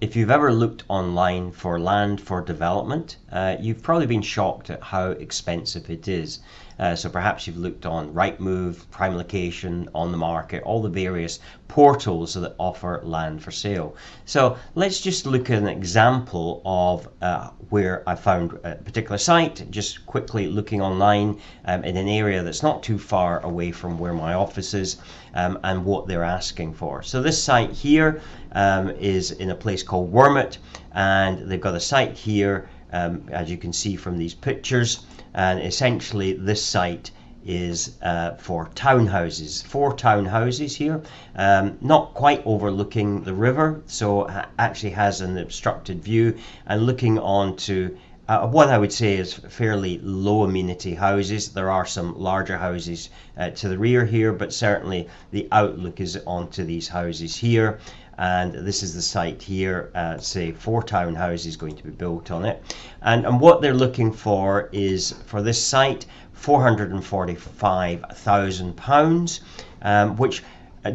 If you've ever looked online for land for development, you've probably been shocked at how expensive it is. So perhaps you've looked on Rightmove, Prime Location, On the Market, all the various portals that offer land for sale. So let's just look at an example of where I found a particular site, just quickly looking online in an area that's not too far away from where my office is, and what they're asking for. So this site here is in a place called Wormit, and they've got a site here, as you can see from these pictures, and essentially this site is for townhouses, 4 townhouses here, not quite overlooking the river, so actually has an obstructed view and looking onto what I would say is fairly low amenity houses. There are some larger houses to the rear here, but certainly the outlook is onto these houses here. And this is the site here, say 4 townhouses going to be built on it. And what they're looking for is, for this site, £445,000, which,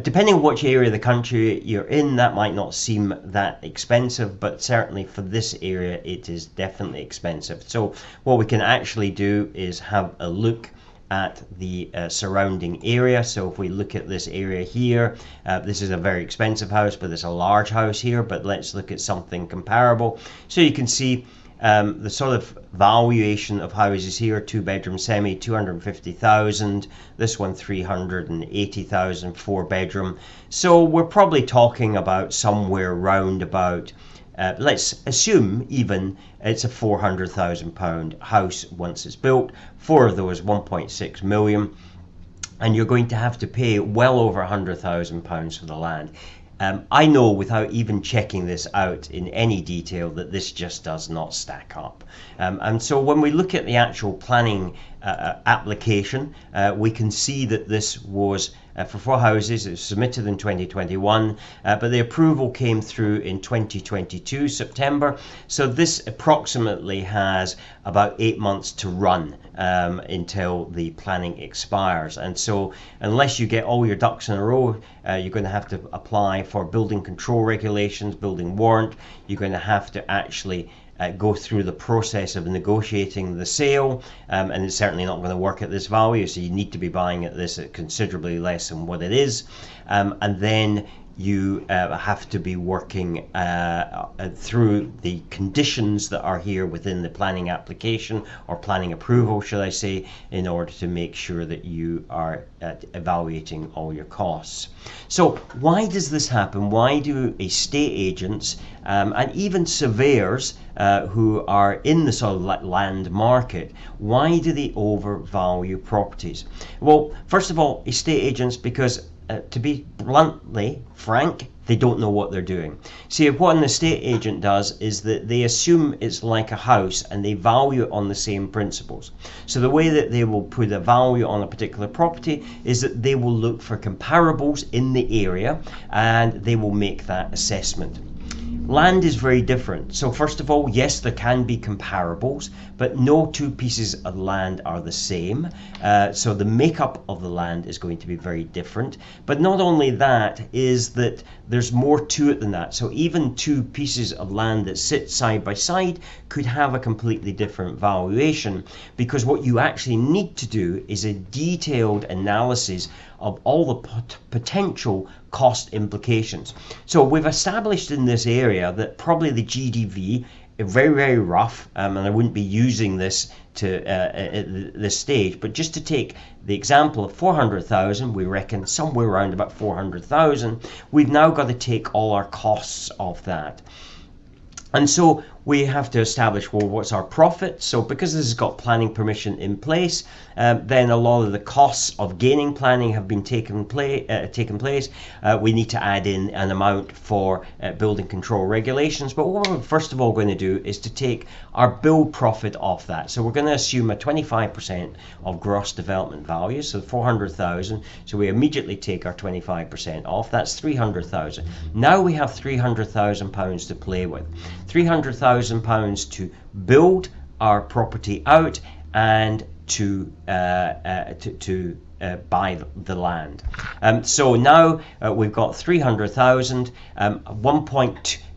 depending on which area of the country you're in, that might not seem that expensive, but certainly for this area it is definitely expensive. So what we can actually do is have a look at the surrounding area. So if we look at this area here, this is a very expensive house, but there's a large house here, but let's look at something comparable. So you can see the sort of valuation of houses here: 2-bedroom semi, 250,000, this one 380,000, 4-bedroom. So we're probably talking about somewhere round about, let's assume even it's a £400,000 house once it's built. 4 of those, 1.6 million, and you're going to have to pay well over £100,000 for the land. I know without even checking this out in any detail that this just does not stack up. And so when we look at the actual planning application, we can see that this was for 4 houses. It was submitted in 2021, but the approval came through in 2022, September. So this approximately has about 8 months to run until the planning expires. And so unless you get all your ducks in a row, you're going to have to apply for building control regulations, building warrant. You're going to have to actually go through the process of negotiating the sale, and it's certainly not going to work at this value, so you need to be buying at this at considerably less than what it is, and then you have to be working through the conditions that are here within the planning application, or planning approval should I say, in order to make sure that you are evaluating all your costs. So why does this happen? Why do estate agents and even surveyors who are in the sort of land market, why do they overvalue properties? Well, first of all, estate agents, because to be bluntly frank, they don't know what they're doing. See, what an estate agent does is that they assume it's like a house and they value it on the same principles. So the way that they will put a value on a particular property is that they will look for comparables in the area and they will make that assessment. Land is very different. So first of all, yes, there can be comparables, but no 2 pieces of land are the same. So the makeup of the land is going to be very different. But not only that, is that there's more to it than that. So even 2 pieces of land that sit side by side could have a completely different valuation, because what you actually need to do is a detailed analysis of all the potential cost implications. So we've established in this area that probably the GDV, very, very rough, and I wouldn't be using this to at this stage, but just to take the example of 400,000, we reckon somewhere around about 400,000, we've now got to take all our costs off that. And so we have to establish, well, what's our profit? So because this has got planning permission in place, then a lot of the costs of gaining planning have been taken place. We need to add in an amount for building control regulations. But what we're first of all going to do is to take our build profit off that. So we're going to assume a 25% of gross development value, so 400,000. So we immediately take our 25% off. That's 300,000. Now we have 300,000 pounds to play with. 300,000 pounds to build our property out and to buy the land. So now we've got 300,000.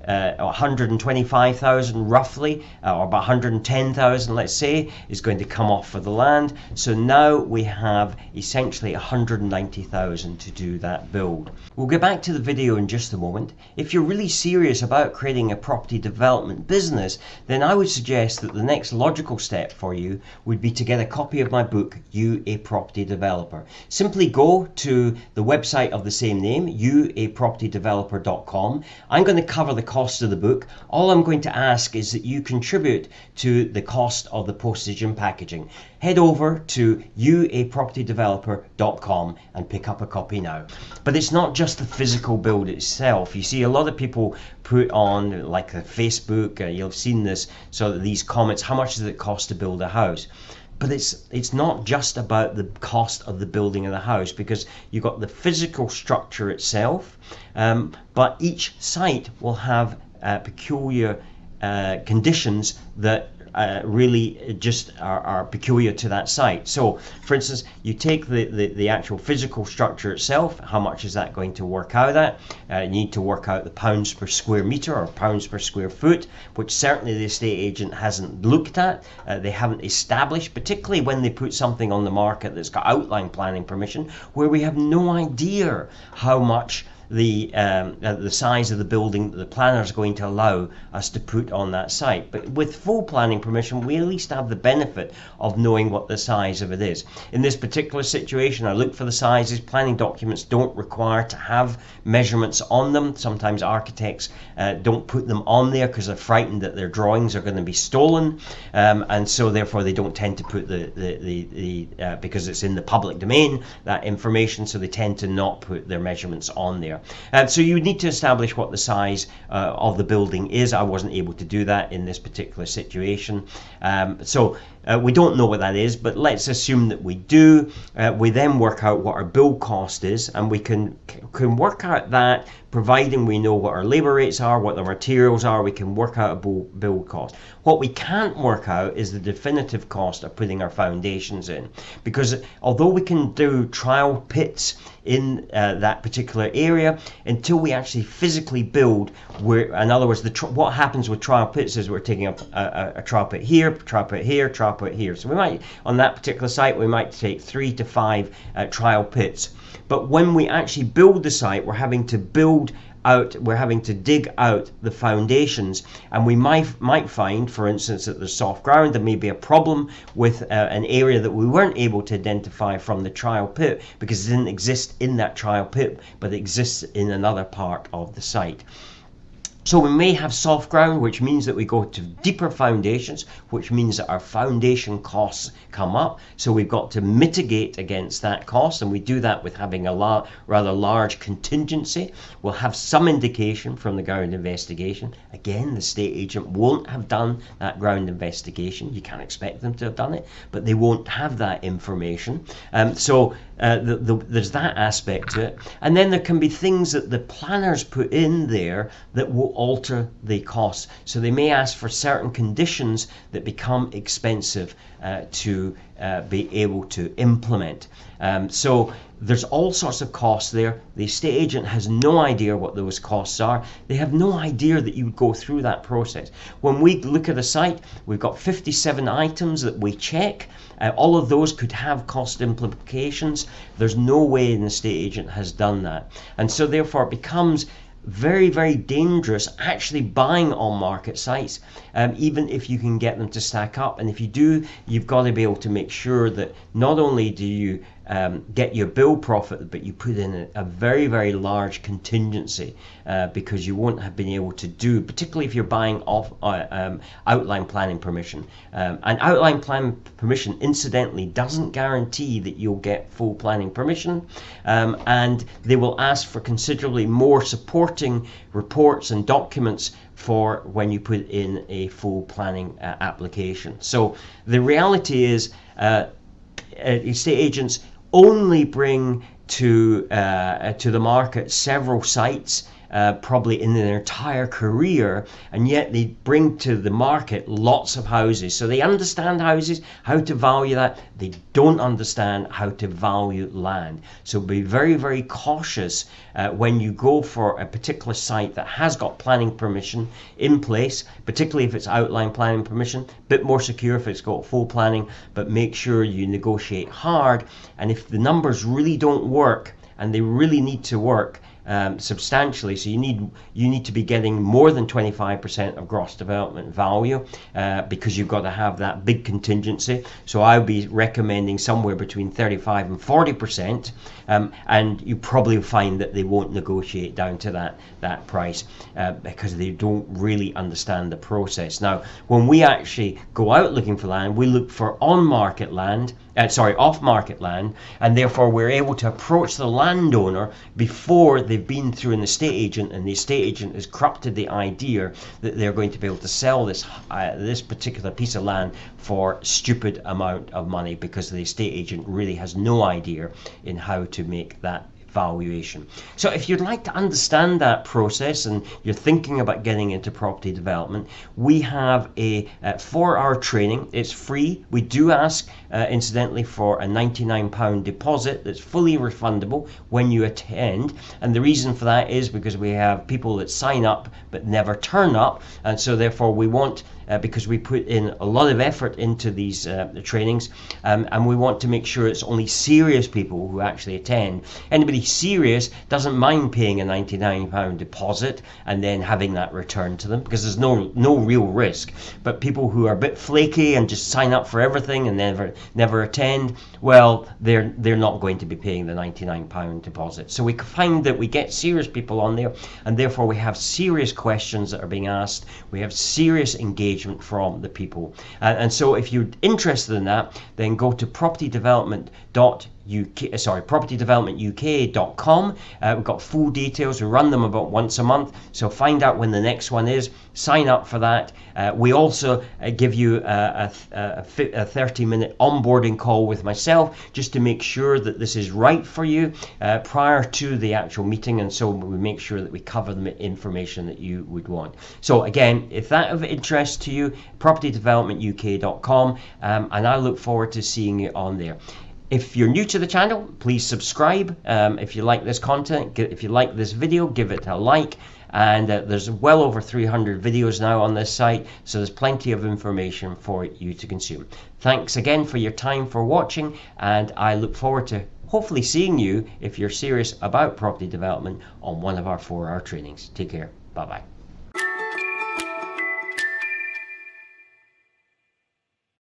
125,000 roughly, or about 110,000 let's say, is going to come off for the land. So now we have essentially 190,000 to do that build. We'll get back to the video in just a moment. If you're really serious about creating a property development business, then I would suggest that the next logical step for you would be to get a copy of my book, You a Property Developer. Simply go to the website of the same name, youapropertydeveloper.com. I'm going to cover the cost of the book. All I'm going to ask is that you contribute to the cost of the postage and packaging. Head over to youapropertydeveloper.com and pick up a copy now. But it's not just the physical build itself. You see, a lot of people put on, like Facebook, you've seen this, so these comments, how much does it cost to build a house? But it's not just about the cost of the building of the house, because you've got the physical structure itself, but each site will have peculiar conditions that really just are peculiar to that site. So for instance, you take the actual physical structure itself, how much is that going to work out at? You need to work out the pounds per square meter or pounds per square foot, which certainly the estate agent hasn't looked at. They haven't established, particularly when they put something on the market that's got outline planning permission, where we have no idea how much the size of the building that the planner is going to allow us to put on that site. But with full planning permission, we at least have the benefit of knowing what the size of it is. In this particular situation, I looked for the sizes. Planning documents don't require to have measurements on them. Sometimes architects don't put them on there because they're frightened that their drawings are going to be stolen, and so therefore they don't tend to put because it's in the public domain, that information, so they tend to not put their measurements on there. So you need to establish what the size of the building is. I wasn't able to do that in this particular situation. So we don't know what that is, but let's assume that we do. We then work out what our build cost is, and we can work out that, providing we know what our labor rates are, what the materials are, we can work out a build cost. What we can't work out is the definitive cost of putting our foundations in, because although we can do trial pits in that particular area, until we actually physically build, in other words, what happens with trial pits is we're taking up a trial pit here, trial pit here, trial pit here. So we might, on that particular site, we might take 3 to 5 trial pits. But when we actually build the site, we're having to dig out the foundations, and we might find, for instance, that there's soft ground. There may be a problem with an area that we weren't able to identify from the trial pit because it didn't exist in that trial pit, but it exists in another part of the site. So we may have soft ground, which means that we go to deeper foundations, which means that our foundation costs come up. So we've got to mitigate against that cost, and we do that with having a rather large contingency. We'll have some indication from the ground investigation. Again, the estate agent won't have done that ground investigation. You can't expect them to have done it, but they won't have that information. So there's that aspect to it. And then there can be things that the planners put in there that will alter the costs. So they may ask for certain conditions that become expensive to be able to implement. So there's all sorts of costs there. The estate agent has no idea what those costs are. They have no idea that you would go through that process. When we look at a site, we've got 57 items that we check. All of those could have cost implications. There's no way an estate agent has done that. And so therefore it becomes very, very dangerous actually buying on market sites, even if you can get them to stack up. And if you do, you've got to be able to make sure that not only do you get your build profit, but you put in a very, very large contingency, because you won't have been able to do, particularly if you're buying off outline planning permission. And outline plan permission, incidentally, doesn't guarantee that you'll get full planning permission, and they will ask for considerably more supporting reports and documents for when you put in a full planning application. So the reality is estate agents only bring to the market several sites probably in their entire career, and yet they bring to the market lots of houses. So they understand houses, how to value that. They don't understand how to value land. So be very, very cautious when you go for a particular site that has got planning permission in place, particularly if it's outline planning permission. A bit more secure if it's got full planning, but make sure you negotiate hard. And if the numbers really don't work, and they really need to work substantially, so you need to be getting more than 25% of gross development value, because you've got to have that big contingency. So I would be recommending somewhere between 35 and 40%, and you probably find that they won't negotiate down to that price, because they don't really understand the process. Now, when we actually go out looking for land, we look for off-market land, and therefore we're able to approach the landowner before they've been through an estate agent, and the estate agent has corrupted the idea that they're going to be able to sell this particular piece of land for stupid amount of money, because the estate agent really has no idea in how to make that valuation. So if you'd like to understand that process and you're thinking about getting into property development, we have a 4-hour training. It's free. We do ask incidentally for a £99 deposit that's fully refundable when you attend, and the reason for that is because we have people that sign up but never turn up, and so therefore we want, because we put in a lot of effort into these trainings, and we want to make sure it's only serious people who actually attend. Anybody serious doesn't mind paying a £99 deposit and then having that returned to them, because there's no real risk. But people who are a bit flaky and just sign up for everything and never attend, well, they're not going to be paying the £99 deposit. So we find that we get serious people on there, and therefore we have serious questions that are being asked. We have serious engagement from the people, and so if you're interested in that, then go to propertydevelopmentuk.com. We've got full details. We run them about once a month, so find out when the next one is, sign up for that. We also give you a 30-minute onboarding call with myself, just to make sure that this is right for you prior to the actual meeting, and so we make sure that we cover the information that you would want. So again, if that of interest to you, propertydevelopmentuk.com, and I look forward to seeing you on there. If you're new to the channel, please subscribe. If you like this content, if you like this video, give it a like. And there's well over 300 videos now on this site, so there's plenty of information for you to consume. Thanks again for your time for watching, and I look forward to hopefully seeing you, if you're serious about property development, on one of our 4-hour trainings. Take care. Bye-bye.